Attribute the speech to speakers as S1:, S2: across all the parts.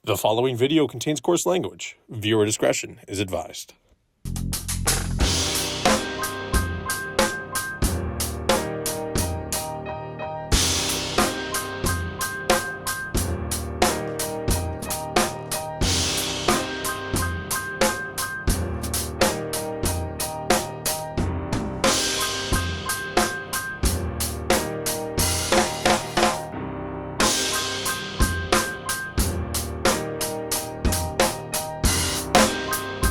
S1: The following video contains coarse language. Viewer discretion is advised.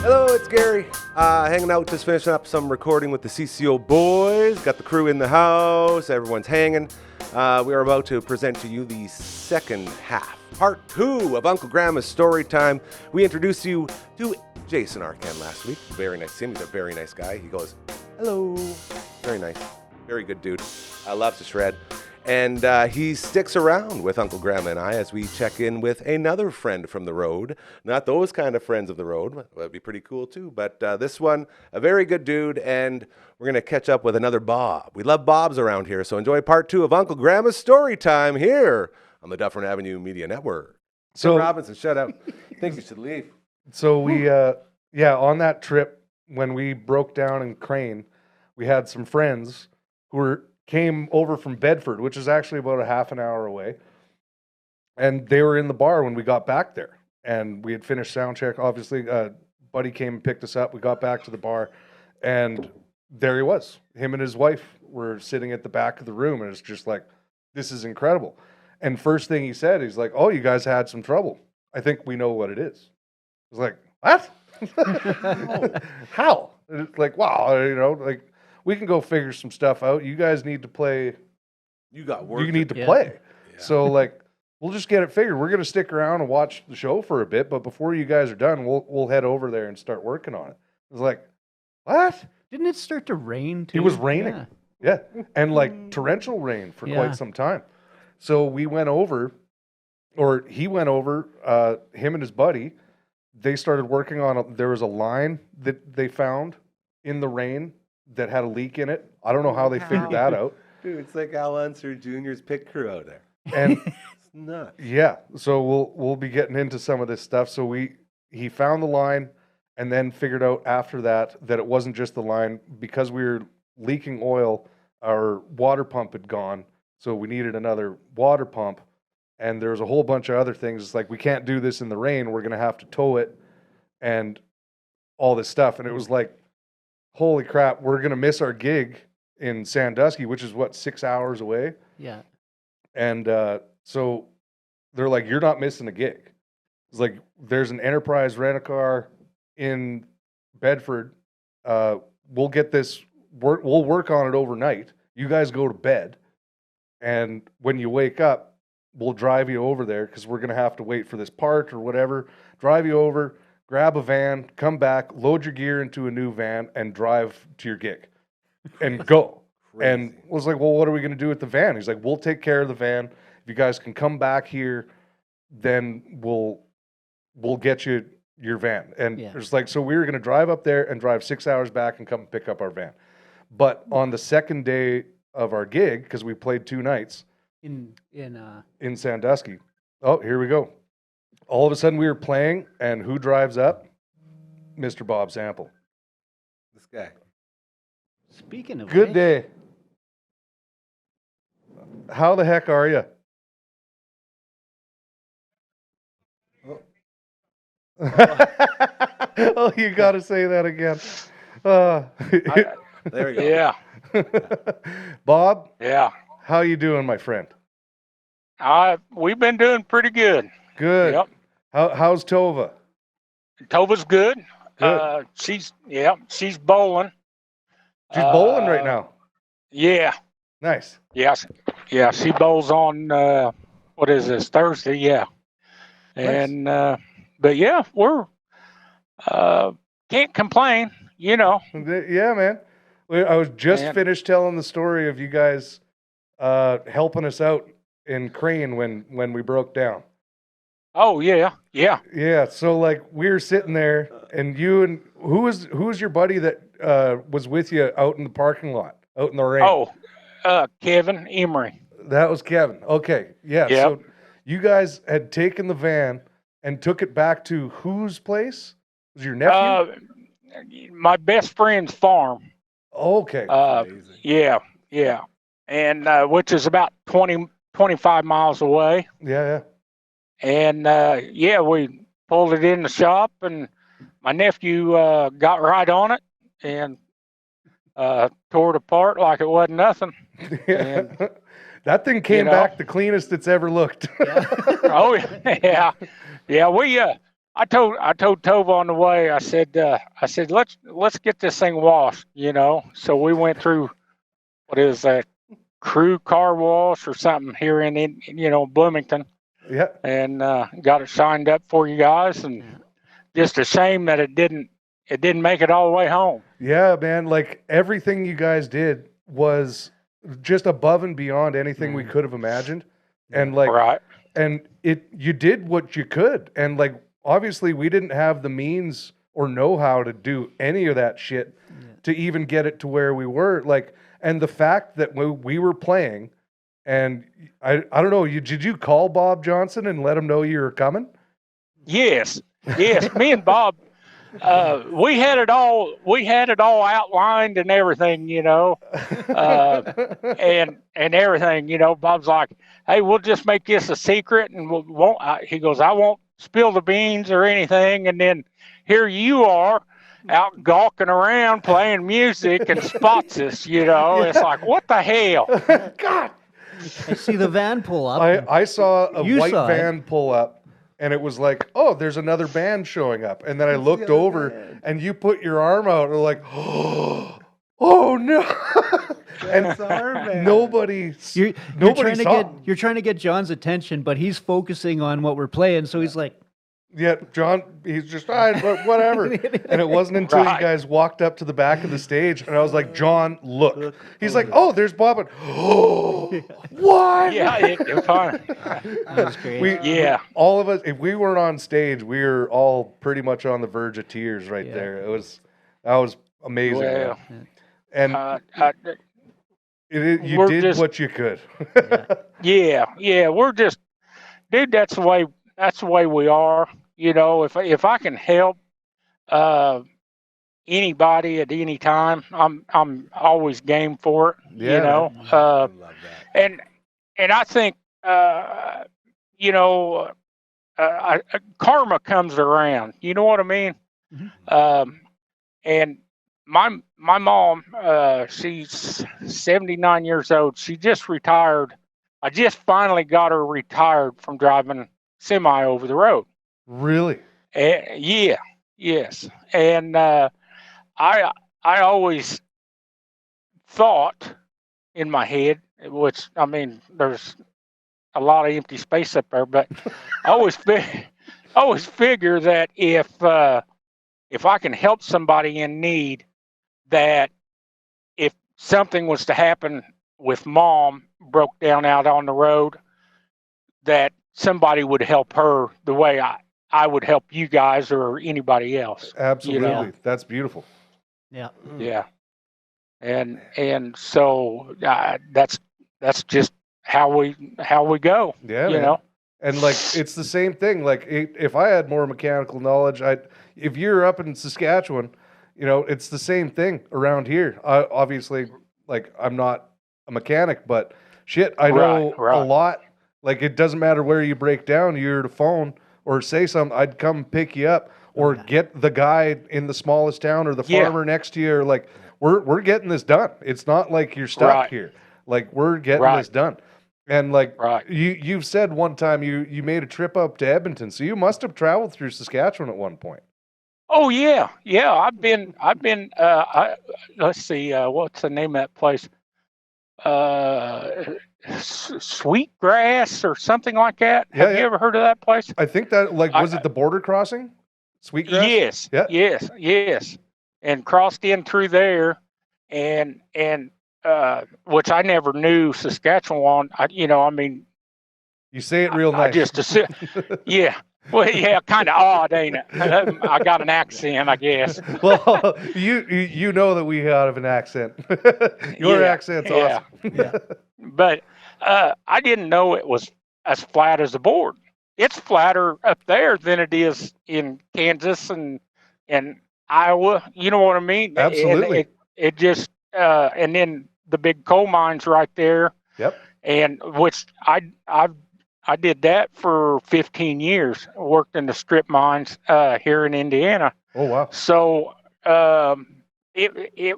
S2: Hello, it's Gary. Hanging out, just finishing up some recording with the CCO boys. Got the crew in the house. Everyone's hanging. We are about to present to you the second half, part 2 of Uncle Gramma's story time. We introduced you to Jason Arcana last week. Very nice to see him. He's a very nice guy. He goes, hello. Very nice. Very good dude. Loves to shred. And he sticks around with Uncle Gramma and I as we check in with another friend from the road. Not those kind of friends of the road. That'd be pretty cool too. But this one, a very good dude. And we're going to catch up with another Bob. We love Bobs around here. So enjoy part 2 of Uncle Gramma's story time here on the Dufferin Ave Media Network. So Robinson, shut up. I think you should leave.
S3: So we, on that trip, when we broke down in Crane, we had some friends who came over from Bedford, which is actually about a half an hour away. And they were in the bar when we got back there. And we had finished sound check. Obviously, Buddy came and picked us up. We got back to the bar. And there he was. Him and his wife were sitting at the back of the room. And it's just like, this is incredible. And first thing he said, he's like, oh, you guys had some trouble. I think we know what it is. I was like, what? How? And it's like, wow, we can go figure some stuff out. You guys need to play.
S2: You got work.
S3: You need to play.
S2: Yeah.
S3: So, we'll just get it figured. We're going to stick around and watch the show for a bit, but before you guys are done, we'll head over there and start working on it. I was like, what?
S4: Didn't it start to rain, too?
S3: It was raining. Yeah. And, torrential rain for quite some time. So we went over, or he went over, him and his buddy. They started working on there was a line that they found in the rain that had a leak in it. I don't know how they figured that out.
S2: Dude, it's like Al Unser Jr.'s pit crew out there.
S3: And
S2: it's nuts.
S3: Yeah, so we'll be getting into some of this stuff. So he found the line and then figured out after that it wasn't just the line. Because we were leaking oil, our water pump had gone, so we needed another water pump. And there was a whole bunch of other things. It's like, we can't do this in the rain. We're going to have to tow it and all this stuff. And it was like, holy crap, we're going to miss our gig in Sandusky, which is 6 hours away?
S4: Yeah.
S3: And so they're like, you're not missing a gig. It's like, there's an Enterprise rent-a-car in Bedford. We'll get this, we'll work on it overnight. You guys go to bed. And when you wake up, we'll drive you over there because we're going to have to wait for this part or whatever. Drive you over. Grab a van, come back, load your gear into a new van, and drive to your gig, and go. And was like, well, what are we going to do with the van? He's like, we'll take care of the van. If you guys can come back here, then we'll get you your van. And it's like, so we were going to drive up there and drive 6 hours back and come and pick up our van. But on the second day of our gig, because we played 2 nights in Sandusky. Oh, here we go. All of a sudden, we were playing, and who drives up? Mr. Bob Sample.
S2: This guy.
S4: Speaking of
S3: Good day. How the heck are you? Oh, you got to say that again.
S2: There you go.
S5: Yeah.
S3: Bob?
S5: Yeah.
S3: How you doing, my friend?
S5: We've been doing pretty good.
S3: Good.
S5: Yep.
S3: How's Tova?
S5: Tova's good.
S3: Good.
S5: She's bowling.
S3: She's bowling right now.
S5: Yeah.
S3: Nice.
S5: Yes. Yeah. She bowls on what is this, Thursday? Yeah.
S3: Nice.
S5: And but yeah, we're can't complain.
S3: Yeah, man. I was just finished telling the story of you guys helping us out in Crane when we broke down.
S5: Oh yeah.
S3: Yeah. So we were sitting there, and who was your buddy that was with you out in the parking lot, out in the rain?
S5: Oh, Kevin Emery.
S3: That was Kevin. Okay. Yeah.
S5: Yep.
S3: So you guys had taken the van and took it back to whose place? Was it your nephew?
S5: My best friend's farm.
S3: Okay.
S2: Amazing.
S5: Yeah. And which is about 25 miles away.
S3: Yeah.
S5: And we pulled it in the shop, and my nephew got right on it and tore it apart like it wasn't nothing. And,
S3: that thing came back the cleanest it's ever looked.
S5: Oh yeah. We I told Tova on the way. I said let's get this thing washed. So we went through what is that crew car wash or something here in Bloomington.
S3: Yeah.
S5: And got it shined up for you guys, and just a shame that it didn't make it all the way home.
S3: Yeah, man. Like everything you guys did was just above and beyond anything we could have imagined. And like,
S5: right.
S3: And you did what you could. And like, obviously we didn't have the means or know-how to do any of that shit to even get it to where we were. Like, and the fact that we were playing, and I don't know, did you call Bob Johnson and let him know you were coming?
S5: Yes. Me and Bob, we had it all outlined and everything, and everything, Bob's like, hey, we'll just make this a secret, and he goes, I won't spill the beans or anything. And then here you are out gawking around playing music and spots us, It's like, what the hell?
S3: God.
S4: I see the van pull up.
S3: I saw a white
S4: saw
S3: van pull up, and it was like, oh, there's another band showing up. And then I looked over, and you put your arm out, and like, oh no. And nobody
S4: You're
S3: saw.
S4: you're trying to get John's attention, but he's focusing on what we're playing. So he's like,
S3: yeah, John, he's just, whatever. And it wasn't until you guys walked up to the back of the stage, and I was like, John, look. He's like, oh, there's Bob. And, oh, what?
S5: Yeah, it's fun.
S4: that was great.
S3: All of us, if we weren't on stage, we were all pretty much on the verge of tears right there. That was amazing.
S5: Well,
S3: and you did what you could.
S5: Yeah, we're just, dude, that's the way we are. If I can help anybody at any time, I'm always game for it.
S3: Yeah,
S2: I love that.
S5: And I think karma comes around. You know what I mean?
S4: Mm-hmm.
S5: And my mom, she's 79 years old. She just retired. I just finally got her retired from driving semi over the road.
S3: Really?
S5: Yes. And I always thought in my head, which, I mean, there's a lot of empty space up there, but I always figure that if I can help somebody in need, that if something was to happen with Mom, broke down out on the road, that somebody would help her the way I would help you guys or anybody else.
S3: Absolutely. That's beautiful.
S4: Yeah.
S5: Yeah. And so that's just how we go.
S3: Yeah.
S5: You know.
S3: And like it's the same thing. Like if I had more mechanical knowledge, if you're up in Saskatchewan, it's the same thing around here. Obviously, like I'm not a mechanic, but shit, I know a lot. Like it doesn't matter where you break down, you're to phone or say something, I'd come pick you up or get the guy in the smallest town or the farmer next to you. Or like we're getting this done. It's not like you're stuck here. Like we're getting this done. And like you've said one time you made a trip up to Edmonton, so you must have traveled through Saskatchewan at one point.
S5: Oh yeah. I've been. Let's see. What's the name of that place? Sweetgrass or something like that. Have you ever heard of that place?
S3: I think that was it the border crossing? Sweetgrass?
S5: Yes. And crossed in through there, and which I never knew Saskatchewan.
S3: You say it real nice.
S5: I just assume. Yeah. Well, yeah, kind of odd, ain't it? I got an accent, I guess.
S3: Well, you know that we have an accent. Your accent's awesome.
S5: Yeah. But I didn't know it was as flat as a board. it's flatter up there than it is in Kansas and Iowa. You know what I mean?
S3: Absolutely.
S5: And it just and then the big coal mines right there,
S3: Yep.
S5: and which I did that for 15 years. Worked in the strip mines here in Indiana.
S3: Oh wow.
S5: So it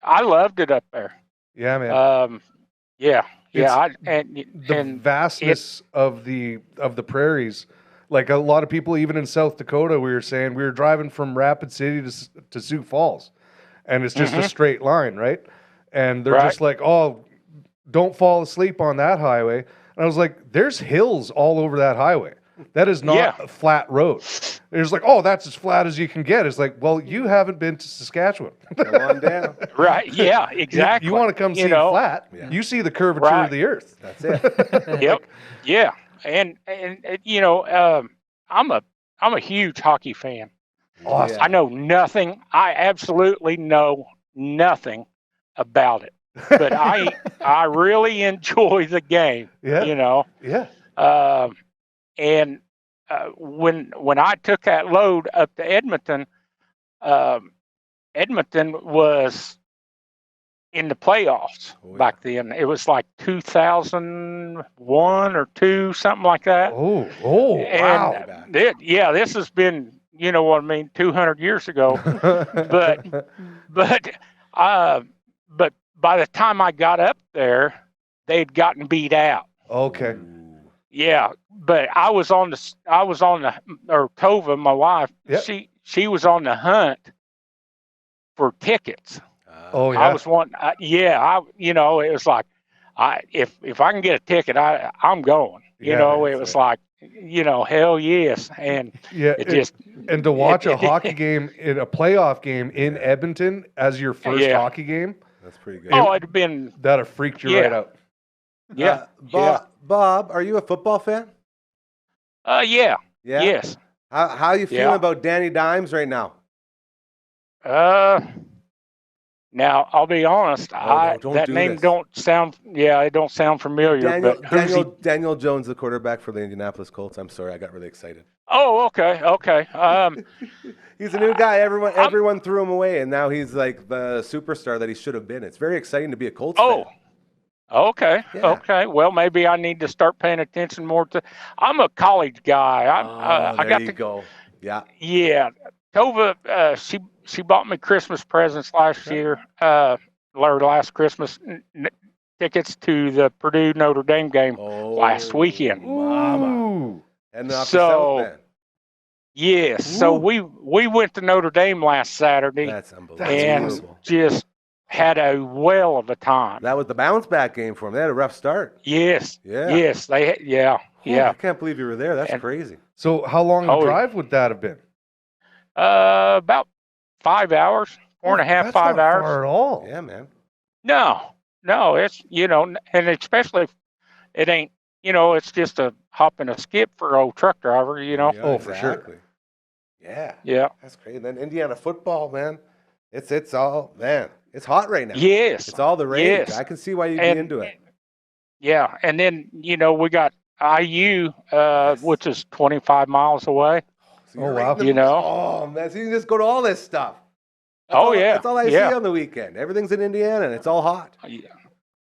S5: I loved it up there.
S3: Yeah, man.
S5: Yeah, yeah,
S3: The
S5: and
S3: vastness of the prairies. Like a lot of people, even in South Dakota, we were saying we were driving from Rapid City to Sioux Falls, and it's just a straight line, right? And they're just like, "Oh, don't fall asleep on that highway." And I was like, "There's hills all over that highway. That is not a flat road." It's like, "Oh, that's as flat as you can get." It's like, "Well, you haven't been to Saskatchewan."
S2: Come on down.
S5: right, yeah, exactly.
S3: You want to come see it flat?
S2: Yeah.
S3: You see the curvature of the earth.
S2: That's it.
S5: Yep, yeah, and I'm a huge hockey fan.
S3: Awesome.
S5: I know nothing. I absolutely know nothing about it, but I really enjoy the game.
S3: Yeah.
S5: You know,
S3: Yeah.
S5: and when I took that load up to Edmonton, Edmonton was in the playoffs back then. It was like 2001 or 2, something like that.
S3: Oh,
S5: And
S3: wow.
S5: this has been, you know what I mean, 200 years ago. but by the time I got up there, they'd gotten beat out.
S3: Okay.
S5: Yeah, but I was on the Tova, my wife.
S3: Yep.
S5: She was on the hunt for tickets.
S3: Oh yeah.
S5: I was wanting. It was like, if I can get a ticket, I'm going. You know, it was like, hell yes, and it just
S3: and to watch a hockey game in a playoff game in Edmonton as your first hockey game.
S2: That's pretty good.
S5: Oh, it'd been
S3: That'd have freaked you right out.
S5: Yeah.
S2: Bob, are you a football fan?
S5: Yeah.
S2: Yeah.
S5: Yes.
S2: How are you feeling about Danny Dimes right now?
S5: Now I'll be honest. That name don't sound. Yeah, it don't sound familiar.
S2: Daniel Jones, the quarterback for the Indianapolis Colts. I'm sorry, I got really excited.
S5: Oh, okay.
S2: He's a new guy. Everyone threw him away, and now he's like the superstar that he should have been. It's very exciting to be a Colts fan.
S5: Okay.
S2: Yeah.
S5: Okay. Well, maybe I need to start paying attention more to. I'm a college guy. I got to
S2: go. Yeah.
S5: Yeah. Tova, she bought me Christmas presents last year. Last Christmas, tickets to the Purdue Notre Dame game last weekend.
S2: Mama. And off the South Bend.
S5: Yes. So we went to Notre Dame last Saturday.
S2: That's unbelievable.
S5: And just had a whale of a time.
S2: That was the bounce back game for them. They had a rough start.
S5: Yes.
S2: Yeah.
S5: Yes. Yeah.
S2: I can't believe you were there. That's crazy.
S3: So how long a drive would that have been?
S5: About 5 hours, 4.5, 5 hours.
S3: Not far at all.
S2: Yeah, man.
S5: No, it's, and especially if it ain't, it's just a hop and a skip for an old truck driver,
S2: Yeah,
S3: for sure.
S2: Yeah.
S5: Yeah.
S2: That's crazy. And then Indiana football, man. It's all, man. It's hot right now.
S5: Yes.
S2: It's all the rage.
S5: Yes.
S2: I can see why you'd be into it.
S5: Yeah. And then, we got IU, which is 25 miles away.
S2: So
S3: wow.
S2: Oh, man. So you can just go to all this stuff. That's all I see on the weekend. Everything's in Indiana, and it's all hot.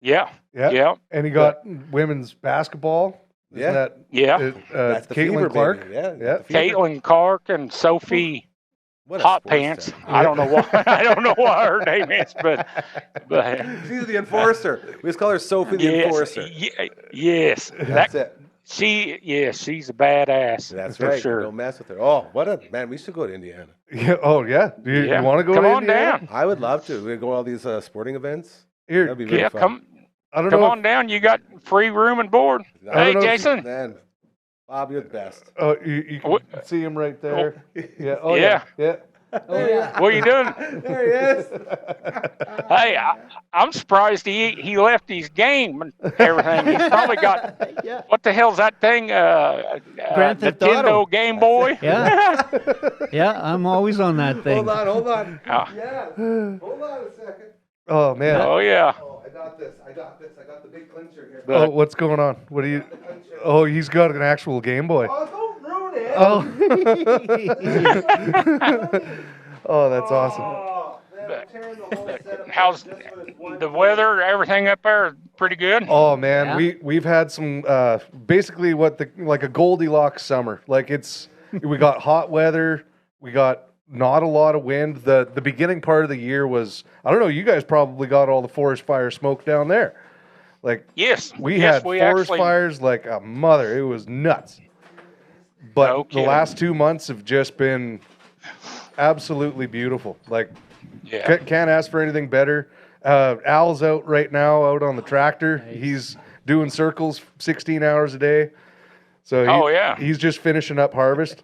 S5: Yeah.
S3: And you got women's basketball.
S2: Yeah.
S3: That's
S2: the fever,
S3: Caitlin Clark.
S2: baby. Yeah.
S5: Caitlin Clark and Sophie
S2: What a
S5: Hot
S2: sports
S5: Pants.
S2: fan.
S5: I don't know why. I don't know what her name is, but
S2: She's the enforcer. We just call her Sophie the enforcer.
S5: Yes.
S2: That's it.
S5: She's a badass.
S2: That's
S5: for
S2: right.
S5: sure.
S2: Don't mess with her. Oh, man. We should go to Indiana.
S3: Yeah. Oh, yeah. Do you want to go
S5: Come
S3: to
S5: on
S3: Indiana?
S5: down.
S2: I would love to. We go to all these sporting events.
S3: Here,
S2: That'd be really fun.
S5: Come on down. You got free room and board. Hey, Jason.
S2: Man, Bob, you're the best.
S3: Oh, you can see him right there. Yeah. Oh,
S5: Yeah.
S3: Yeah.
S2: Oh, yeah.
S5: What are you doing?
S2: There he is.
S5: Hey, I'm surprised he left his game and everything. He's probably got what the hell's that thing?
S4: Grand Theft
S5: Nintendo
S4: Auto.
S5: Game Boy.
S4: Yeah. Yeah, I'm always on that thing.
S2: Hold on.
S5: Oh.
S2: Yeah. Hold on a second.
S3: Oh, man.
S5: Oh yeah.
S2: Oh, got this. I got the big clincher here.
S3: Oh, what's going on? What do you? Oh, he's got an actual Game Boy.
S2: Oh, don't ruin it.
S3: Oh. Oh, that's awesome.
S2: Oh, man, I'm tearing the whole setup
S5: How's
S2: just for this one
S5: the weather? Everything up there pretty good?
S3: Oh man,
S4: Yeah.
S3: we've had some basically like a Goldilocks summer. Like we got hot weather, we got not a lot of wind. The beginning part of the year was, I don't know, you guys probably got all the forest fire smoke down there. Like
S5: Yes.
S3: we
S5: yes,
S3: had
S5: we
S3: forest
S5: actually,
S3: fires like a mother. It was nuts. But
S5: No
S3: the
S5: kidding.
S3: last 2 months have just been absolutely beautiful. Like
S5: Yeah.
S3: can't ask for anything better. Al's out right now, out on the tractor.
S4: Nice.
S3: He's doing circles 16 hours a day. So
S5: Oh, yeah.
S3: he's just finishing up harvest.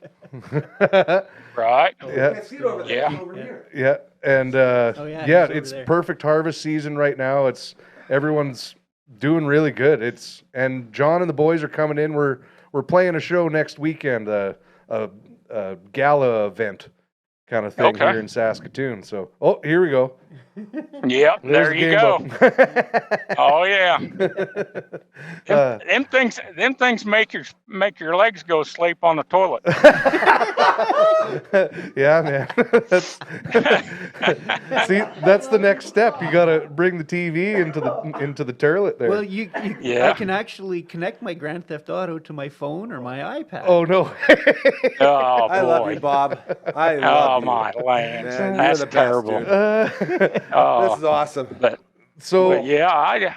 S5: Right.
S3: Yeah.
S2: Can't see it over there.
S5: Yeah.
S2: It's over here.
S3: Yeah, and
S4: yeah, he's over
S3: it's
S4: there.
S3: perfect harvest season right now. Everyone's doing really good. And John and the boys are coming in. We're playing a show next weekend, a gala event kind of thing
S5: Okay.
S3: here in Saskatoon. So, here we go.
S5: Yep.
S3: There's
S5: There
S3: the
S5: you
S3: game
S5: go.
S3: book.
S5: Oh yeah.
S3: Uh,
S5: Them things make your legs go sleep on the toilet.
S3: Yeah, man. See, that's the next step. You got to bring the TV into the toilet there.
S4: Well,
S5: Yeah.
S4: I can actually connect my Grand Theft Auto to my phone or my iPad.
S3: Oh no.
S5: Oh
S2: I love you,
S5: boy.
S2: Bob. I
S5: Oh
S2: love you.
S5: my land.
S2: Man, you're
S5: That's
S2: the best,
S5: terrible.
S2: dude.
S5: Oh,
S2: This is awesome.
S5: but
S3: So
S5: yeah,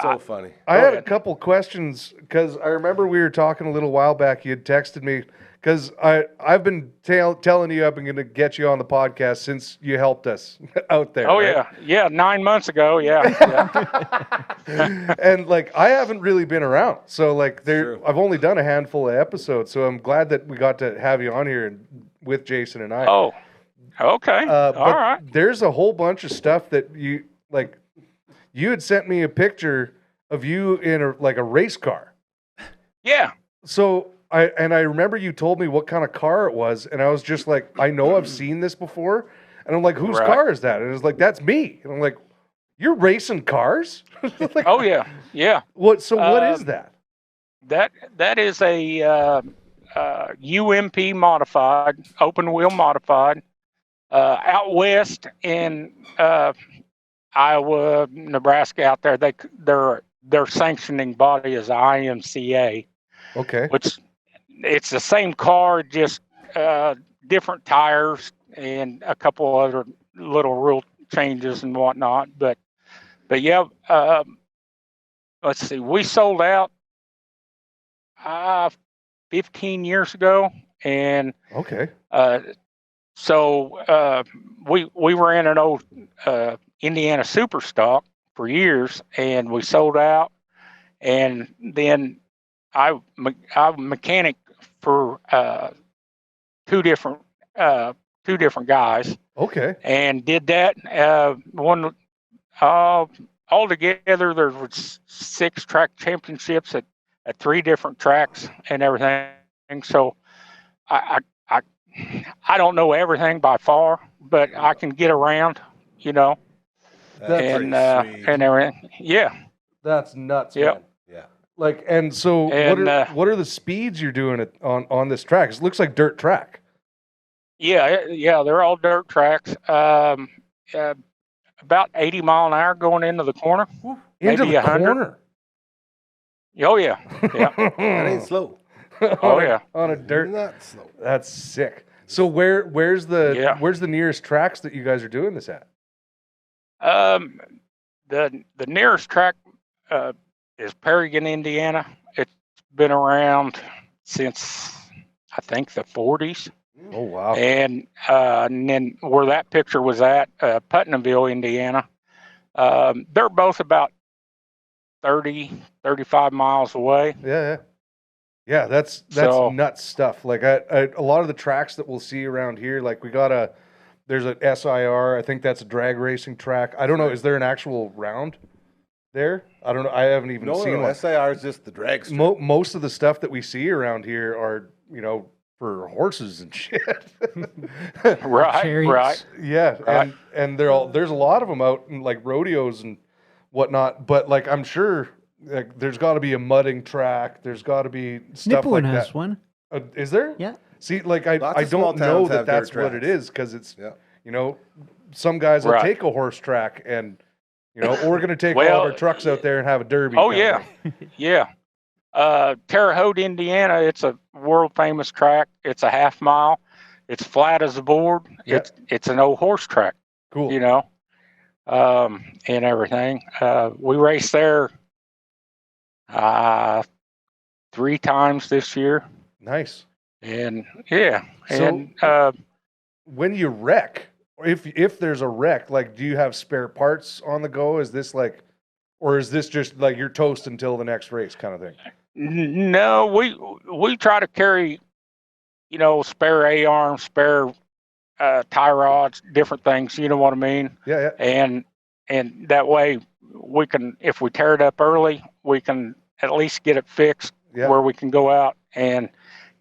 S2: So funny.
S3: I
S5: Go
S3: had a
S5: ahead.
S3: couple questions because I remember we were talking a little while back. You had texted me because I've been telling you I've been going to get you on the podcast since you helped us out there.
S5: oh
S3: right?
S5: yeah, 9 months ago, yeah.
S3: And like I haven't really been around, so like
S2: True.
S3: I've only done a handful of episodes. So I'm glad that we got to have you on here with Jason and I.
S5: Oh, okay,
S3: But
S5: all right.
S3: there's a whole bunch of stuff that you like. You had sent me a picture of you in a race car.
S5: Yeah,
S3: So I remember you told me what kind of car it was, and I was just like, I know I've seen this before, and I'm like, whose
S5: Right.
S3: car is that? And it's like, that's me. And I'm like, you're racing cars? Like,
S5: oh yeah.
S3: what? So what is that?
S5: That is a UMP modified, open wheel modified, out west in Iowa, Nebraska. Out there, their sanctioning body is IMCA,
S3: Okay.
S5: which it's the same car, just different tires and a couple other little rule changes and whatnot. But yeah, let's see, we sold out 15 years ago, and
S3: Okay.
S5: so we were in an old Indiana super stock for years, and we sold out, and then I'm a mechanic for two different guys,
S3: Okay.
S5: and did that one altogether. There was 6 track championships at 3 different tracks and everything. So I don't know everything by far, but I can get around,
S2: That's
S5: and
S2: pretty sweet.
S5: and everything. Yeah,
S3: That's nuts,
S5: Yep.
S3: man.
S2: Yeah.
S3: Like, and so
S5: And,
S3: what are the speeds you're doing on this track? It looks like dirt track.
S5: yeah. They're all dirt tracks. About 80 mile an hour going into the corner.
S3: Into
S5: Maybe
S3: the
S5: 100.
S3: corner.
S5: Oh yeah, yeah.
S2: That ain't slow.
S5: Oh, yeah.
S3: On a dirt.
S2: Not slow.
S3: That's sick. So where's the
S5: Yeah.
S3: nearest tracks that you guys are doing this at?
S5: The nearest track is Perrigan, Indiana. It's been around since I think the 40s.
S3: Oh wow.
S5: And then where that picture was at, Putnamville, Indiana. They're both about 35 miles away.
S3: Yeah, that's
S5: So-
S3: nuts stuff. Like a lot of the tracks that we'll see around here, like there's an SIR. I think that's a drag racing track. I don't know. Is there an actual round there? I don't know. I haven't even seen one.
S2: SIR is just the drag strip.
S3: Most of the stuff that we see around here are, for horses and shit.
S5: Right,
S4: Chariots.
S5: right.
S3: Yeah,
S5: Right.
S3: and there's a lot of them out in like rodeos and whatnot. But like, I'm sure like there's got to be a mudding track. There's got to be stuff
S4: Nipawin
S3: like
S4: has
S3: that.
S4: one.
S3: Is there?
S4: Yeah.
S3: See, like
S2: Lots
S3: I
S2: of small
S3: don't know
S2: towns
S3: that
S2: have
S3: that's
S2: dirt
S3: what it
S2: tracks.
S3: is because it's
S2: Yeah.
S3: you know some guys will
S5: Right.
S3: take a horse track and we're going to take all
S5: Well,
S3: of our trucks out there and have a derby.
S5: Oh
S3: kind of
S5: yeah,
S3: thing.
S5: yeah. Terre Haute, Indiana. It's a world famous track. It's a half mile. It's flat as a board.
S3: Yeah.
S5: It's an old horse track.
S3: Cool.
S5: You know, and everything. We raced there 3 times this year,
S3: Nice.
S5: and yeah,
S3: So-
S5: and
S3: When you wreck, or if there's a wreck, like, do you have spare parts on the go? Is this like, or is this just like you're toast until the next race kind of thing?
S5: no, we try to carry, spare A-arms, spare tie rods, different things. You know what I mean?
S3: Yeah.
S5: And that way we can, if we tear it up early, we can at least get it fixed
S3: Yeah.
S5: where we can go out and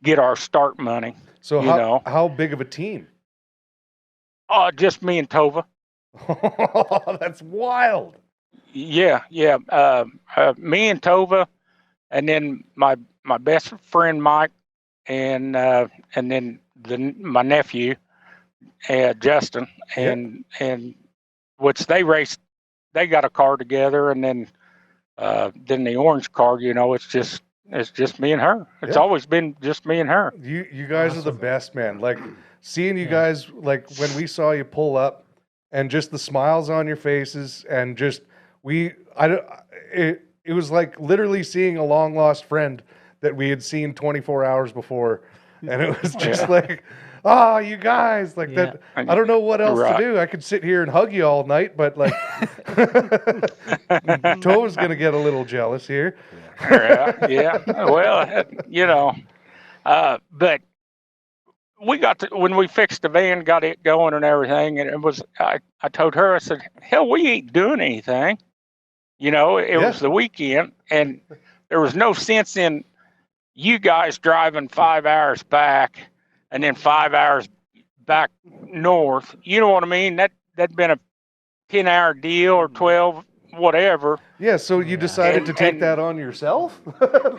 S5: get our start money.
S3: So
S5: you know.
S3: how big of a team?
S5: Just me and Tova.
S3: That's wild.
S5: Yeah. Me and Tova, and then my best friend Mike, and then my nephew, Justin, and which they raced. They got a car together, and then the orange car. It's just me and her. It's
S3: Yeah.
S5: always been just me and her.
S3: You guys are the best, man. Like seeing you guys, like when we saw you pull up, and just the smiles on your faces, and just it was like literally seeing a long lost friend that we had seen 24 hours before, and it was just like, you guys, like that. I don't know what else to do. I could sit here and hug you all night, but like, Toe's gonna get a little jealous here.
S5: Yeah. Well, but we got when we fixed the van, got it going and everything, and it was. I told her, I said, "Hell, we ain't doing anything." It was the weekend, and there was no sense in you guys driving 5 hours back and then 5 hours back north. You know what I mean? That'd been a 10-hour deal or 12, whatever.
S3: Yeah, so you decided to take that on yourself?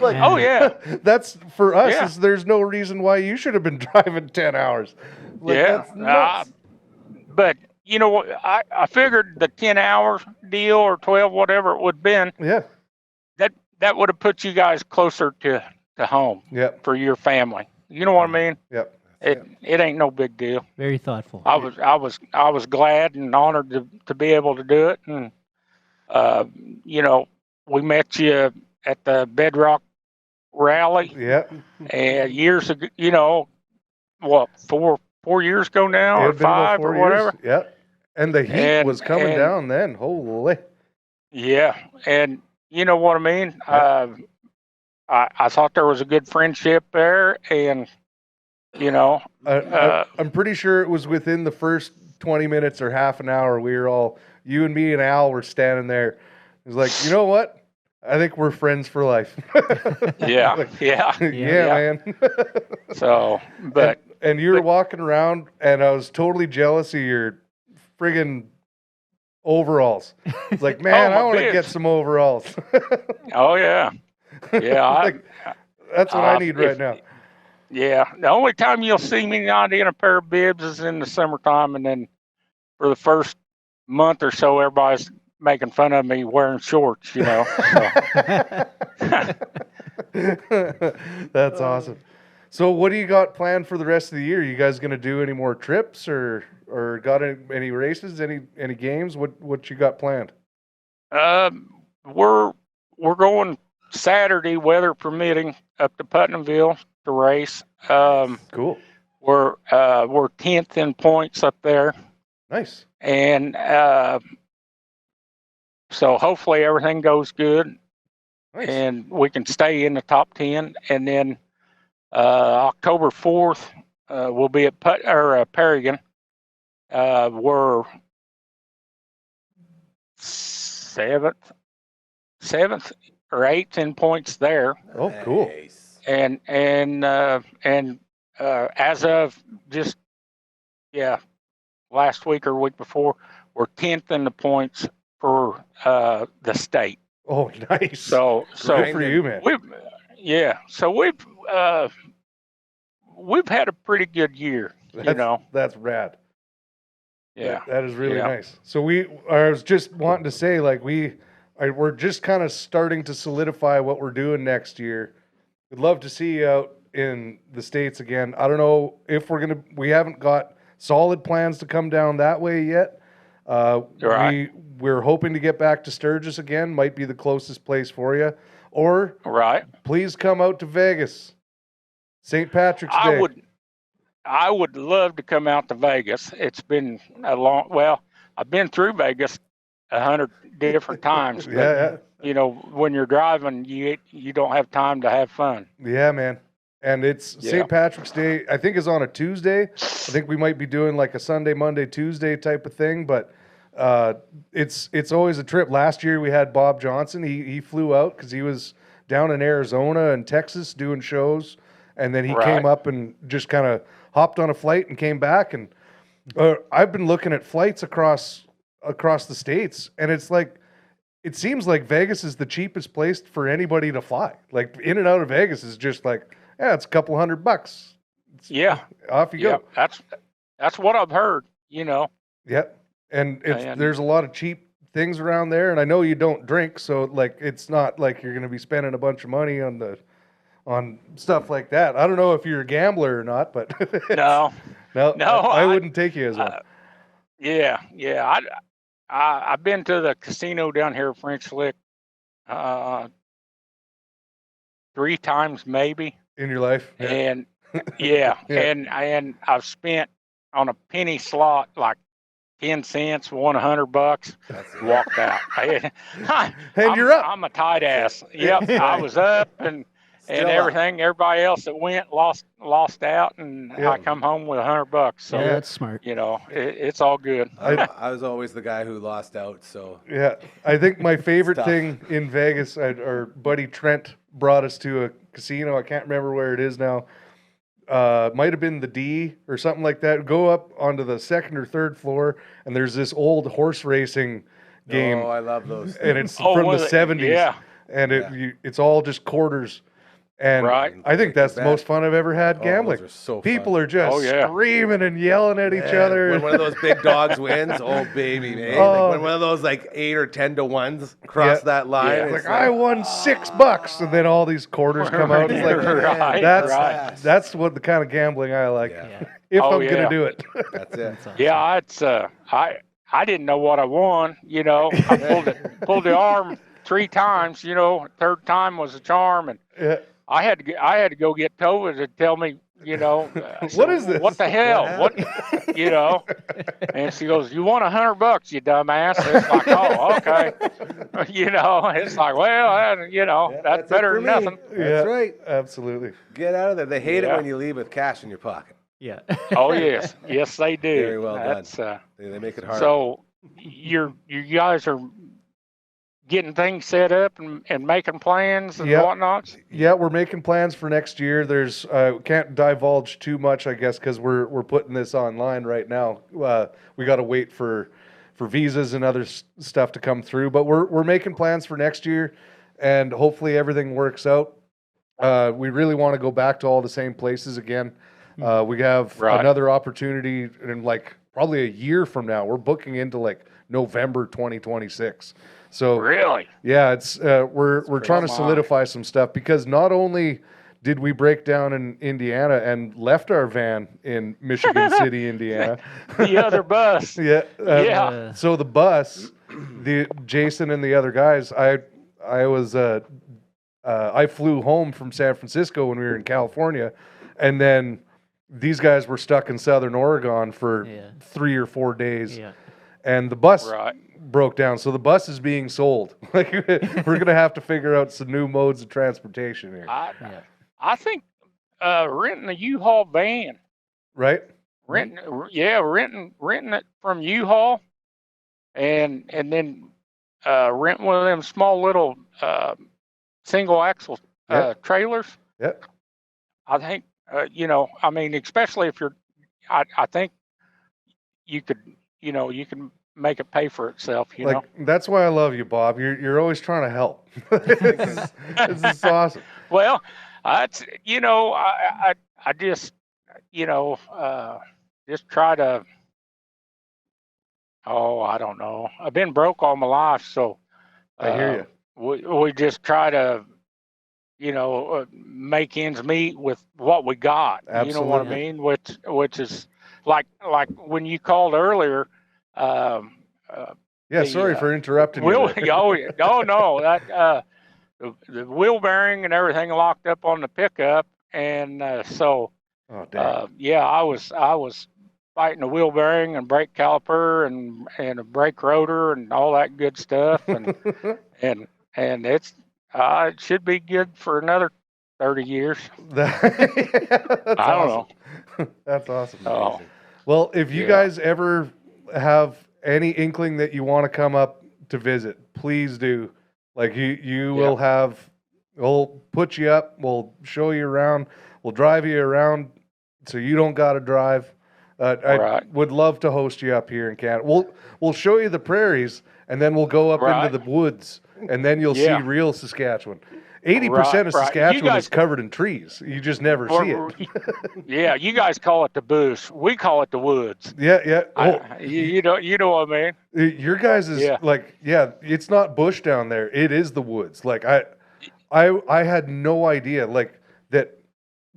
S3: Like,
S5: Oh yeah,
S3: that's for us.
S5: Yeah.
S3: There's no reason why you should have been driving 10 hours. Like,
S5: yeah.
S3: that's nuts.
S5: But you know what? I figured the 10-hour deal or 12, whatever it would have been,
S3: Yeah.
S5: that would have put you guys closer to home
S3: Yep.
S5: for your family. You know what I mean?
S3: Yep.
S5: It ain't no big deal.
S4: Very thoughtful.
S5: I was glad and honored to be able to do it, and we met you at the Bedrock rally,
S3: Yep.
S5: and years ago, what, 4 years ago now,
S3: It
S5: or
S3: had been about
S5: 5 or
S3: 4 years.
S5: whatever.
S3: Yep. And the heat
S5: And-
S3: was coming
S5: and-
S3: down then. Holy.
S5: Yeah, and you know what I mean.
S3: Yeah.
S5: I thought there was a good friendship there, and
S3: I'm pretty sure it was within the first 20 minutes or half an hour. We were all, you and me and Al were standing there. It was like, you know what? I think we're friends for life.
S5: yeah,
S3: Like,
S5: yeah.
S3: man.
S5: So, but
S3: and you were walking around, and I was totally jealous of your friggin' overalls. It's like, man,
S5: my
S3: I want to
S5: bibs.
S3: get some overalls.
S5: oh yeah, yeah.
S3: Like, that's what I need right
S5: if-
S3: now.
S5: Yeah, the only time you'll see me not in a pair of bibs is in the summertime, and then for the first month or so, everybody's making fun of me wearing shorts. So.
S3: That's awesome. So, what do you got planned for the rest of the year? You guys going to do any more trips, or got any races, any games? What you got planned?
S5: We're going Saturday, weather permitting, up to Putnamville to race.
S3: Cool.
S5: We're 10th in points up there,
S3: Nice.
S5: and so hopefully everything goes good,
S3: Nice.
S5: and we can stay in the top 10. And then October 4th, we'll be at Paragon. We're seventh or eighth in points there.
S3: Oh, cool.
S2: Nice.
S5: And as of just last week or week before, we're 10th in the points for the state.
S3: Oh, nice.
S5: So
S3: Good for you, man.
S5: So we've had a pretty good year,
S3: That's rad.
S5: Yeah.
S3: That is really
S5: Yeah.
S3: nice. So I was just wanting to say, like, we're just kind of starting to solidify what we're doing next year. We'd love to see you out in the States again. I don't know if we haven't got solid plans to come down that way yet.
S5: Right.
S3: We're hoping to get back to Sturgis again, might be the closest place for you. Or
S5: Right.
S3: please come out to Vegas. St. Patrick's Day.
S5: I would love to come out to Vegas. It's been I've been through Vegas 100 different times.
S3: Yeah.
S5: When you're driving, you don't have time to have fun.
S3: Yeah, man. And it's St. Patrick's Day, I think, is on a Tuesday. I think we might be doing like a Sunday, Monday, Tuesday type of thing, but it's always a trip. Last year we had Bob Johnson. He flew out because he was down in Arizona and Texas doing shows, and then he came up and just kind of hopped on a flight and came back. And I've been looking at flights across the states, and it's like, it seems like Vegas is the cheapest place for anybody to fly. Like, in and out of Vegas is just like, it's a couple $100. Off you go.
S5: That's what I've heard.
S3: Yeah, and there's a lot of cheap things around there, and I know you don't drink, so like it's not like you're going to be spending a bunch of money on stuff like that. I don't know if you're a gambler or not, but
S5: No,
S3: I wouldn't take you as one.
S5: Yeah. I've been to the casino down here, French Lick, 3 times maybe
S3: in your life,
S5: and and I've spent on a penny slot like 10 cents, won $100, walked out.
S3: You're up.
S5: I'm a tight ass. Yep, I was up and everything. Everybody else that went lost out, and I come home with $100. So
S4: that's smart.
S5: It's all good.
S2: I was always the guy who lost out. So
S3: I think my favorite thing in Vegas, our buddy Trent brought us to a casino. I can't remember where it is now. Might have been the D or something like that. Go up onto the 2nd or 3rd floor, and there's this old horse racing game.
S2: Oh, I love those.
S3: And it's from the 70s.
S2: Yeah.
S3: And it's all just quarters. And I think that's the most fun I've ever had gambling.
S2: Those are so
S3: People
S2: fun.
S3: are just screaming and yelling at each other.
S2: When one of those big dogs wins, oh baby, man. Like when one of those like 8 or 10 to 1s cross that line.
S3: It's like, I won $6, and then all these quarters come out. It's like that's what the kind of gambling I like. If I'm gonna do it.
S2: That's it.
S5: Yeah, it's I didn't know what I won. I pulled the arm 3 times. 3rd time was a charm, and I had to go get Tova to tell me,
S3: what is this?
S5: What the hell? What, And she goes, "You won $100, you dumbass." It's like, oh, okay. It's like, well, that's better than nothing.
S2: That's right.
S3: Absolutely.
S2: Get out of there. They hate it when you leave with cash in your pocket.
S4: Yeah.
S5: Oh yes, they do.
S2: Very well done. They make it hard.
S5: So you guys are getting things set up and making plans and whatnot?
S3: Yeah, we're making plans for next year. There's can't divulge too much, I guess, because we're putting this online right now. We got to wait for visas and other stuff to come through, but we're making plans for next year, and hopefully everything works out. We really want to go back to all the same places again. We have another opportunity in like probably a year from now. We're booking into like November 2026. So
S5: really,
S3: yeah, it's we're trying to solidify some stuff, because not only did we break down in Indiana and left our van in Michigan City, Indiana,
S5: the other bus,
S3: So the bus, Jason and the other guys, I flew home from San Francisco when we were in California, and then these guys were stuck in Southern Oregon for 3 or 4 days, and the bus broke down. So the bus is being sold. Like we're gonna have to figure out some new modes of transportation here.
S5: I think renting a U-Haul van,
S3: right?
S5: Renting it from U-Haul, and then renting one of them small little single axle trailers.
S3: Yep.
S5: I think especially if you're, I think you could make it pay for itself. You know.
S3: That's why I love you, Bob. You're always trying to help. This is awesome.
S5: Well, I I just just try to. Oh, I don't know. I've been broke all my life, so
S3: I hear you.
S5: we just try to make ends meet with what we got.
S3: Absolutely.
S5: You know what I mean? Which is like when you called earlier.
S3: Yeah, sorry for interrupting you.
S5: No, that the wheel bearing and everything locked up on the pickup, and so I was fighting the wheel bearing and brake caliper and a brake rotor and all that good stuff, and it's it should be good for another 30 years.
S3: That's
S5: I don't know.
S3: That's awesome.
S5: Oh.
S3: Well, if you guys ever have any inkling that you want to come up to visit, please do. Like you will have, we'll put you up, we'll show you around, we'll drive you around so you don't got to drive. I would love to host you up here in Canada. We'll show you the prairies, and then we'll go up into the woods, and then you'll see real Saskatchewan. 80% of Saskatchewan is covered in trees. You just never see it.
S5: Yeah, you guys call it the bush. We call it the woods.
S3: Yeah.
S5: You know what I mean?
S3: Your guys is it's not bush down there. It is the woods. Like I had no idea that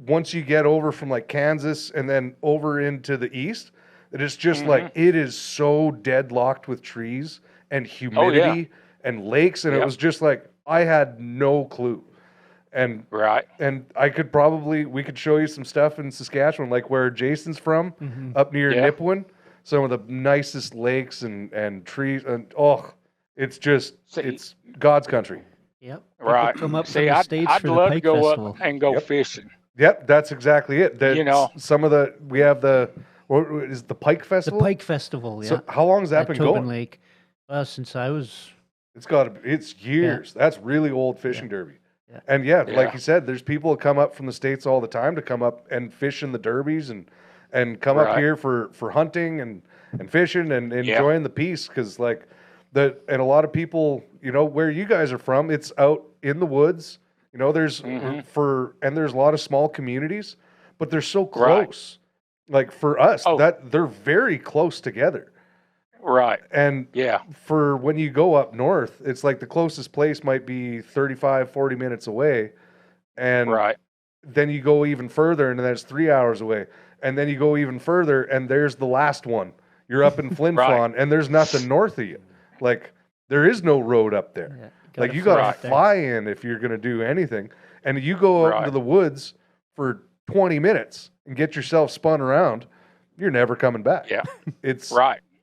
S3: once you get over from like Kansas and then over into the east, that it's just like it is so deadlocked with trees and humidity and lakes, and it was just like I had no clue. And and we could show you some stuff in Saskatchewan, like where Jason's from, up near Nipawin, some of the nicest lakes and trees, and it's God's country.
S4: Yep.
S5: Right.
S4: Come up
S5: See,
S4: from the States
S5: I'd
S4: for the
S5: love to
S4: Pike
S5: go
S4: Festival.
S5: up and go fishing.
S3: Yep, that's exactly it. Some of we have what is the Pike Festival?
S4: The Pike Festival, yeah.
S3: So how long has that been
S4: Tobin
S3: going?
S4: Lake. Since I was...
S3: It's years. Yeah. That's really old fishing derby.
S4: Yeah.
S3: And like you said, there's people that come up from the States all the time to come up and fish in the derbies and come up here for hunting and fishing and enjoying the peace, because and a lot of people, where you guys are from, it's out in the woods. There's there's a lot of small communities, but they're so close. Like for us, that they're very close together.
S5: Right.
S3: And for when you go up north, it's like the closest place might be 35, 40 minutes away. And then you go even further, and then it's 3 hours away. And then you go even further, and there's the last one. You're up in Flin Flon, and there's nothing north of you. Like, there is no road up there. Yeah. You got to fly in if you're going to do anything. And you go out into the woods for 20 minutes and get yourself spun around, you're never coming back.
S5: Yeah.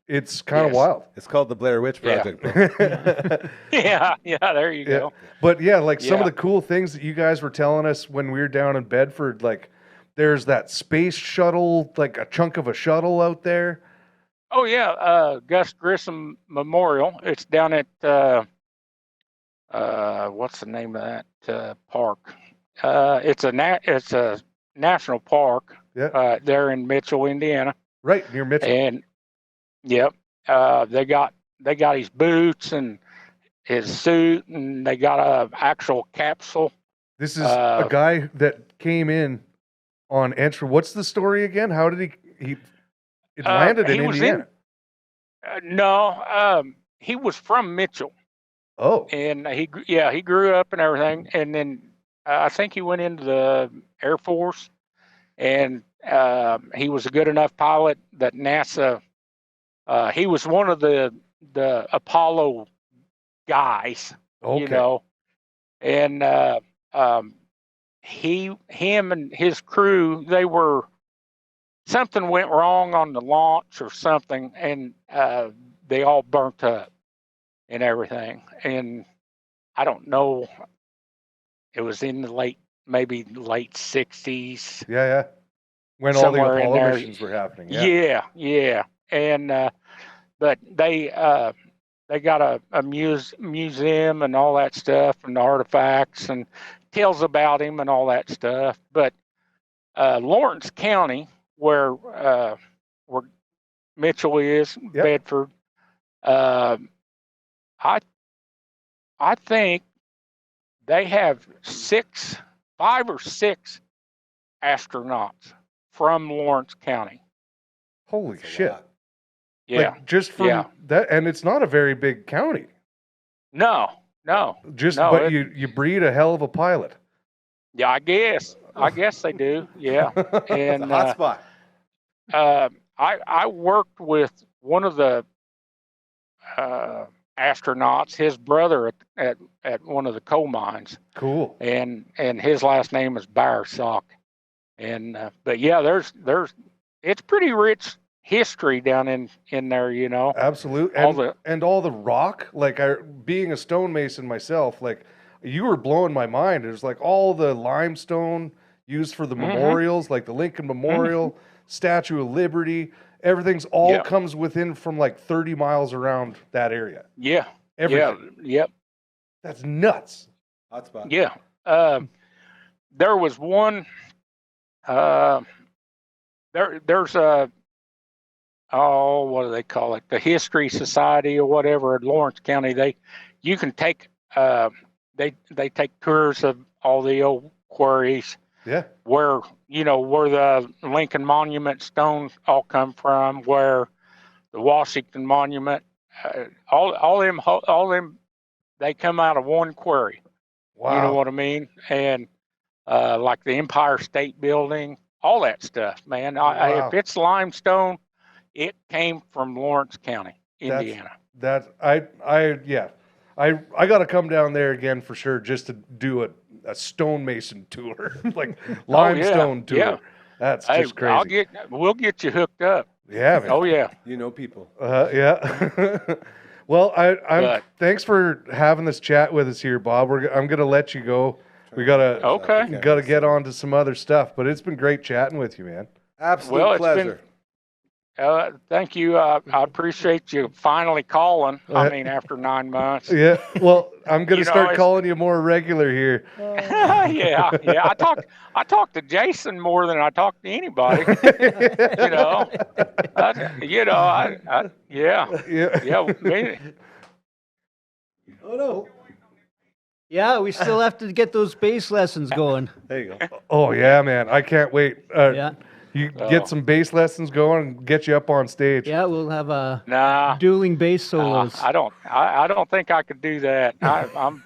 S3: It's kind of wild.
S2: It's called the Blair Witch Project.
S5: Yeah, there you go.
S3: But some of the cool things that you guys were telling us when we were down in Bedford, like there's that space shuttle, like a chunk of a shuttle out there.
S5: Oh yeah, Gus Grissom Memorial. It's down at what's the name of that park? It's a national park.
S3: Yeah.
S5: There in Mitchell, Indiana.
S3: Right near Mitchell.
S5: And they got his boots and his suit, and they got a actual capsule.
S3: This is a guy that came in on entry. What's the story again? How did he landed in Indiana? He was from Mitchell.
S5: Oh. And he grew up and everything, and then I think he went into the Air Force, and he was a good enough pilot that NASA. He was one of the Apollo guys, and him and his crew, something went wrong on the launch or something, and they all burnt up and everything. And I don't know, it was in the late 60s.
S3: Yeah. When all the Apollo missions were happening.
S5: Yeah. And but they got a museum and all that stuff, and artifacts and tales about him and all that stuff. But Lawrence County, where Mitchell is, Bedford, Uh, I I think they have 5 or 6 astronauts from Lawrence County.
S3: Holy
S2: That's a
S3: shit!
S2: lot.
S5: Yeah.
S3: Like just from
S5: Yeah.
S3: that, and it's not a very big county.
S5: No.
S3: But you breed a hell of a pilot.
S5: Yeah, I guess they do. Yeah.
S2: It's a
S5: And
S2: hot spot.
S5: I worked with one of the astronauts, his brother at one of the coal mines,
S3: Cool.
S5: and his last name is Baersock. And but yeah, there's it's pretty rich history down in there, you know.
S3: Absolutely. And all the rock, like being a stonemason myself, like you were blowing my mind. It was like all the limestone used for the memorials, like the Lincoln Memorial, Statue of Liberty, everything's all comes within from like 30 miles around that area.
S5: Yeah.
S3: Everything.
S5: Yeah. Yep.
S3: That's nuts.
S2: Hot spot.
S5: Yeah. There was one. There's a what do they call it? The History Society or whatever at Lawrence County. You can take they take tours of all the old quarries.
S3: Yeah.
S5: Where the Lincoln Monument stones all come from, where the Washington Monument, all them they come out of one quarry.
S3: Wow.
S5: You know what I mean? And like the Empire State Building, all that stuff, man.
S3: Wow.
S5: If it's limestone, it came from Lawrence County, Indiana.
S3: I got to come down there again for sure, just to do a stonemason tour, like limestone tour.
S5: Yeah.
S3: That's just crazy.
S5: We'll get you hooked up.
S3: Yeah, man.
S5: Oh yeah.
S2: You know people.
S3: Yeah. Well, thanks for having this chat with us here, Bob. I'm gonna let you go. We gotta get on to some other stuff, but it's been great chatting with you, man.
S2: Absolute pleasure.
S5: Thank you. I appreciate you finally calling. I mean, after 9 months.
S3: Yeah. Well, I'm gonna start calling you more regular here.
S5: Yeah. I talk to Jason more than I talk to anybody. Yeah. Maybe.
S2: Oh no.
S4: Yeah, we still have to get those bass lessons going.
S2: There you go.
S3: Oh yeah, man. I can't wait.
S4: Yeah.
S3: You get some bass lessons going and get you up on stage.
S4: Yeah, we'll have dueling bass solos.
S5: I don't think I could do that. I'm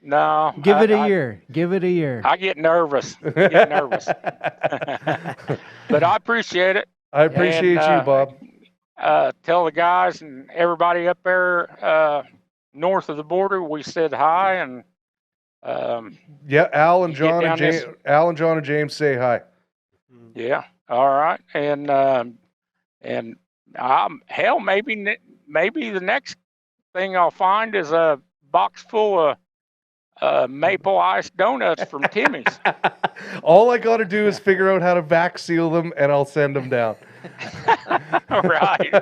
S5: no.
S4: Give it a year. Give it a year.
S5: I get nervous. But I appreciate it.
S3: I appreciate you, Bob.
S5: Tell the guys and everybody up there north of the border we said hi, and
S3: Al and John and James say hi.
S5: Yeah. All right. And hell, maybe the next thing I'll find is a box full of maple ice donuts from Timmy's.
S3: All I got to do is figure out how to vac seal them, and I'll send them down.
S5: Right.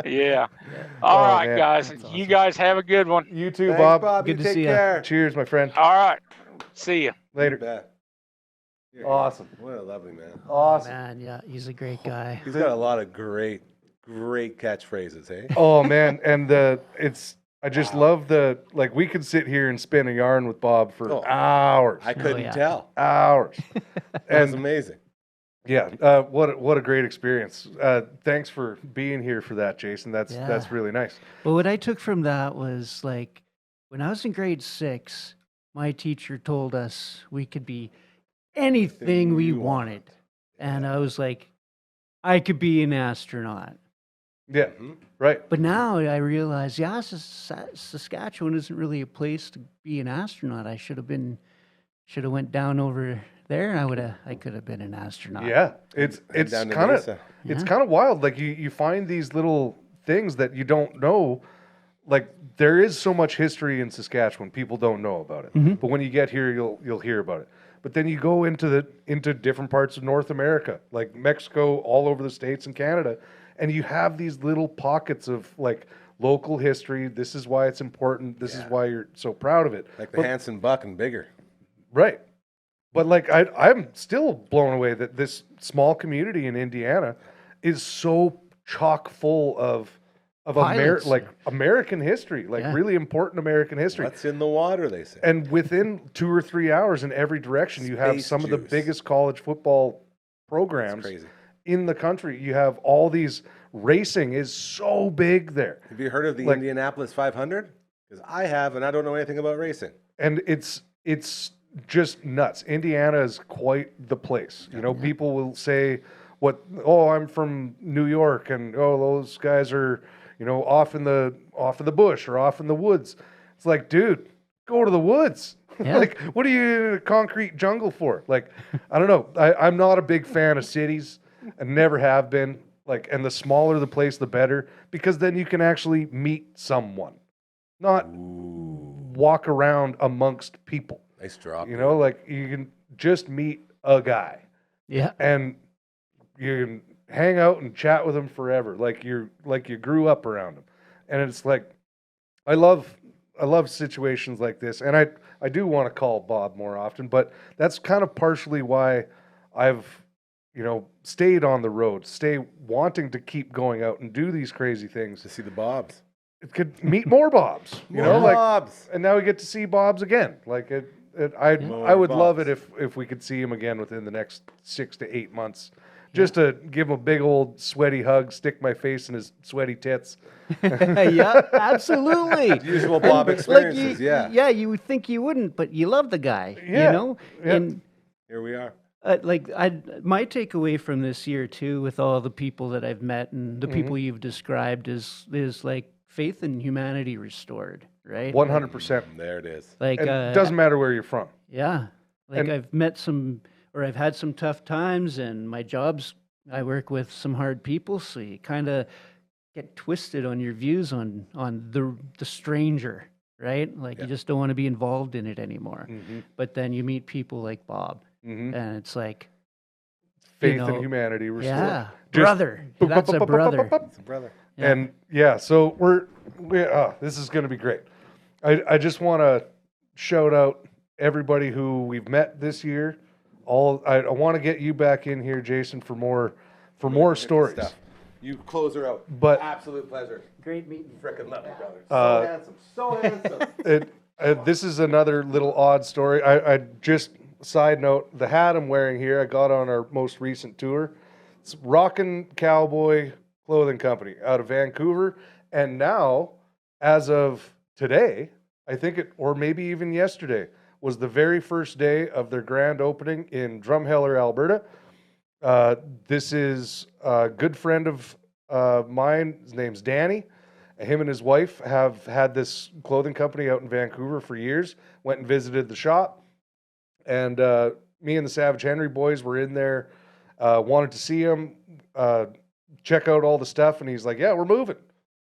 S5: Yeah. All right, man. Guys. That's awesome. You guys have a good one.
S3: You too,
S2: Thanks, Bob.
S4: Good to
S2: take
S4: see
S2: care.
S4: you.
S3: Cheers, my friend.
S5: All right. See you.
S3: Later. Awesome.
S2: What a lovely man.
S3: Awesome.
S4: Man, yeah, he's a great guy.
S2: He's got a lot of great catchphrases, hey?
S3: Oh man, and I just love we could sit here and spin a yarn with Bob for hours.
S2: I couldn't tell.
S3: Hours.
S2: That was amazing.
S3: Yeah, what a great experience. Thanks for being here for that, Jason. That's really nice.
S4: But what I took from that was like when I was in grade 6, my teacher told us we could be anything we wanted. And I was like, I could be an astronaut.
S3: Yeah, right.
S4: But now I realize, Saskatchewan isn't really a place to be an astronaut. I should have went down over there, and I could have been an astronaut.
S3: Yeah, it's kind of wild. Like you find these little things that you don't know. Like there is so much history in Saskatchewan, people don't know about it.
S4: Mm-hmm.
S3: But when you get here, you'll hear about it. But then you go into different parts of North America, like Mexico, all over the States and Canada, and you have these little pockets of like local history. This is why it's important. This is why you're so proud of it.
S2: Like the Hanson Buck and bigger.
S3: Right. But like I'm still blown away that this small community in Indiana is so chock full of of
S4: Pilots.
S3: American history,
S4: Yeah.
S3: really important American history.
S2: What's in the water, they say.
S3: And within 2 or 3 hours in every direction, you have
S2: Space
S3: some of the
S2: juice.
S3: biggest college football
S2: It's
S3: programs
S2: crazy.
S3: in the country. You have all these, racing is so big there.
S2: Have you heard of the
S3: Like-
S2: Indianapolis 500? Because I have, and I don't know anything about racing.
S3: And it's just nuts. Indiana is quite the place. You know, people will say, I'm from New York, and those guys are, off in the bush or off in the woods. It's like, dude, go to the woods.
S4: Yeah.
S3: Like, what are you in a concrete jungle for? Like, I don't know. I'm not a big fan of cities. I never have been. Like, and the smaller the place, the better, because then you can actually meet someone, not walk around amongst people.
S2: Nice drop.
S3: Like you can just meet a guy
S4: Yeah.
S3: and you can hang out and chat with him forever, like you grew up around him. And it's like, I love situations like this, and I do want to call Bob more often, but that's kind of partially why I've stayed on the road, stay wanting to keep going out and do these crazy things.
S2: To see the Bobs.
S3: It could meet more Bobs,
S2: Bobs.
S3: and now we get to see Bobs again. Like I would love it if we could see him again within the next 6 to 8 months, just to give him a big old sweaty hug, stick my face in his sweaty tits.
S4: Yeah, absolutely.
S2: Usual Bob experiences, yeah.
S4: Yeah, you would think you wouldn't, but you love the guy,
S3: Yeah. Yeah.
S4: And
S2: Here we are.
S4: my takeaway from this year too, with all the people that I've met and the people you've described, is like faith in humanity restored, right?
S3: 100%.
S2: There it is.
S4: Like,
S3: And it doesn't matter where you're from.
S4: yeah, like
S3: And-
S4: I've had some tough times, and my jobs, I work with some hard people, so you kind of get twisted on your views on the stranger, right? Like you just don't want to be involved in it anymore. But then you meet people like Bob, and it's like,
S3: Faith
S4: know,
S3: in humanity restored.
S4: yeah,
S3: Just-
S4: brother. That's a brother.
S2: It's a brother.
S4: Yeah.
S3: And so this is going to be great. I just want to shout out everybody who we've met this year. I want to get you back in here, Jason, for more stories.
S2: Stuff. You close her out.
S3: But-
S2: absolute pleasure.
S4: Great meeting.
S2: Frickin' love you, brother. So handsome.
S3: This is another little odd story. I just, side note, the hat I'm wearing here, I got on our most recent tour. It's Rockin' Cowboy Clothing Company out of Vancouver. And now, as of today, I think or maybe even yesterday, was the very first day of their grand opening in Drumheller, Alberta. This is a good friend of mine. His name's Danny. Him and his wife have had this clothing company out in Vancouver for years. Went and visited the shop. And me and the Savage Henry boys were in there, wanted to see him, check out all the stuff. And he's like, yeah, we're moving.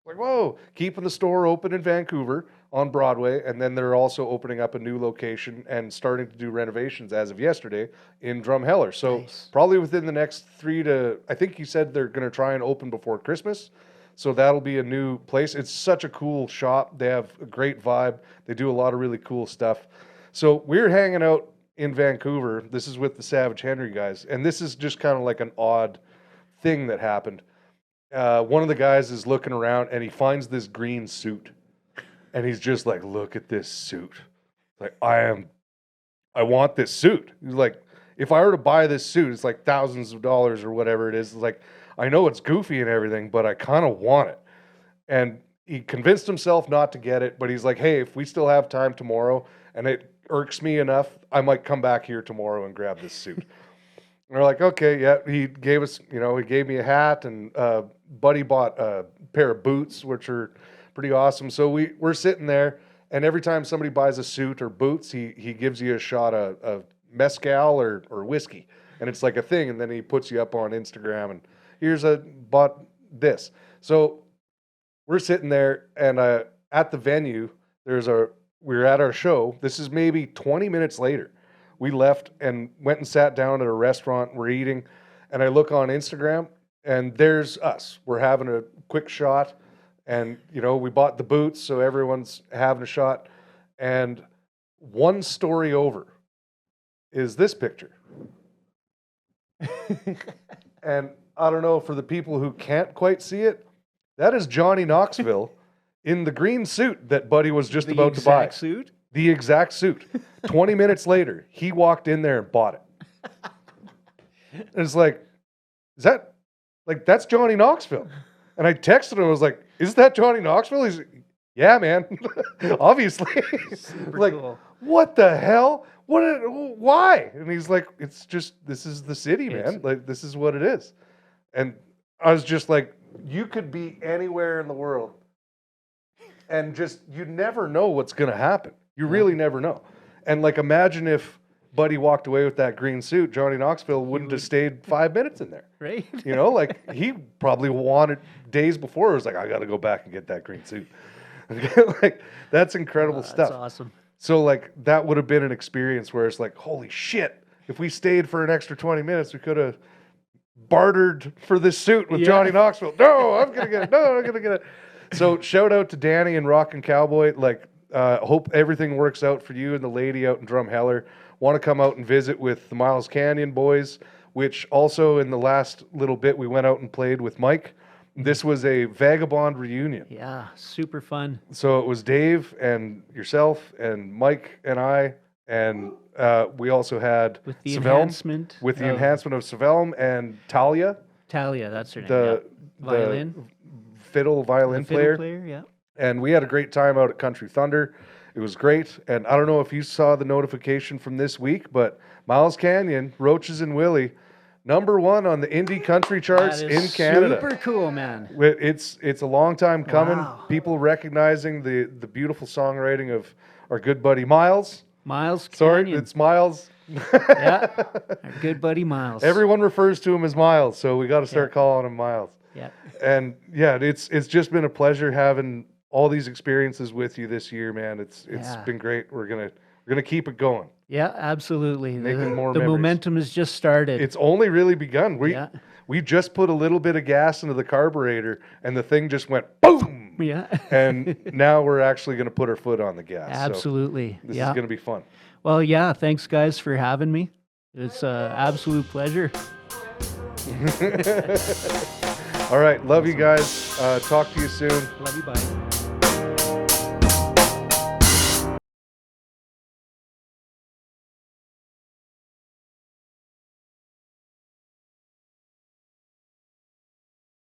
S3: Like, whoa, keeping the store open in Vancouver on Broadway. And then they're also opening up a new location and starting to do renovations as of yesterday in Drumheller. So
S4: Nice.
S3: probably within the next I think he said they're going to try and open before Christmas. So that'll be a new place. It's such a cool shop. They have a great vibe. They do a lot of really cool stuff. So we're hanging out in Vancouver. This is with the Savage Henry guys. And this is just kind of like an odd thing that happened. One of the guys is looking around and he finds this green suit. And he's just like, look at this suit. Like, I want this suit. He's like, if I were to buy this suit, it's like thousands of dollars or whatever it is. It's like, I know it's goofy and everything, but I kind of want it. And he convinced himself not to get it, but he's like, hey, if we still have time tomorrow and it irks me enough, I might come back here tomorrow and grab this suit. And we're like, okay, yeah. He gave us, he gave me a hat, and Buddy bought a pair of boots, which are pretty awesome. So we're sitting there, and every time somebody buys a suit or boots, he gives you a shot of mezcal or whiskey. And it's like a thing, and then he puts you up on Instagram, and bought this. So we're sitting there, and at the venue, we're at our show. This is maybe 20 minutes later. We left and went and sat down at a restaurant. We're eating, and I look on Instagram, and there's us. We're having a quick shot, and we bought the boots, so everyone's having a shot. And one story over is this picture. And I don't know, for the people who can't quite see it, That is Johnny Knoxville in the green suit that Buddy was just about to buy.
S4: The exact suit?
S3: The exact suit. 20 minutes later, he walked in there and bought it. And it's like, that's Johnny Knoxville. And I texted him, I was like, is that Johnny Knoxville? He's like, yeah, man. Obviously.
S4: Super cool.
S3: What the hell? Why? And he's like, it's just, this is the city, man. Like, this is what it is. And I was just like, you could be anywhere in the world and just, you never know what's going to happen. You really never know. And like, imagine if Buddy walked away with that green suit, Johnny Knoxville wouldn't have stayed 5 minutes in there.
S4: Right.
S3: You know, like he probably wanted days before. It was like, I got to go back and get that green suit. Like, that's incredible stuff.
S4: That's awesome.
S3: So like, that would have been an experience where it's like, holy shit, if we stayed for an extra 20 minutes, we could have bartered for this suit with Johnny Knoxville. No, I'm going to get it. No, I'm going to get it. So shout out to Danny and Rockin' Cowboy. Like, hope everything works out for you and the lady out in Drumheller. Want to come out and visit with the Miles Canyon boys, which also in the last little bit we went out and played with Mike. This was a Vagabond reunion.
S4: Yeah, super fun.
S3: So it was Dave and yourself and Mike and I, and we also had
S4: With the
S3: Savelm,
S4: enhancement.
S3: with the enhancement of Savelm and Talia,
S4: Talia, that's her name.
S3: the
S4: Violin.
S3: violin
S4: The fiddle
S3: player.
S4: yeah.
S3: And we had a great time out at Country Thunder. It was great. And I don't know if you saw the notification from this week, but Miles Canyon, Roaches and Willie, #1 on the indie country charts
S4: That
S3: in
S4: is
S3: Canada.
S4: super cool, man.
S3: It's a long time coming.
S4: Wow.
S3: People recognizing the beautiful songwriting of our good buddy Miles.
S4: Miles
S3: Sorry,
S4: Canyon.
S3: it's Miles.
S4: Yeah, our good buddy Miles.
S3: Everyone refers to him as Miles, so we got to start calling him Miles.
S4: Yeah.
S3: And yeah, it's just been a pleasure having all these experiences with you this year, man. It's been great. We're gonna keep it going.
S4: Yeah, absolutely.
S3: Making more
S4: the
S3: memories.
S4: momentum has just started.
S3: It's only really begun. We just put a little bit of gas into the carburetor, and the thing just went boom.
S4: Yeah.
S3: And now we're actually going to put our foot on the gas.
S4: Absolutely.
S3: So this is going to be fun.
S4: Well, yeah. Thanks, guys, for having me. It's an absolute pleasure.
S3: All right. Love you guys. Talk to you soon.
S4: Love you. Bye.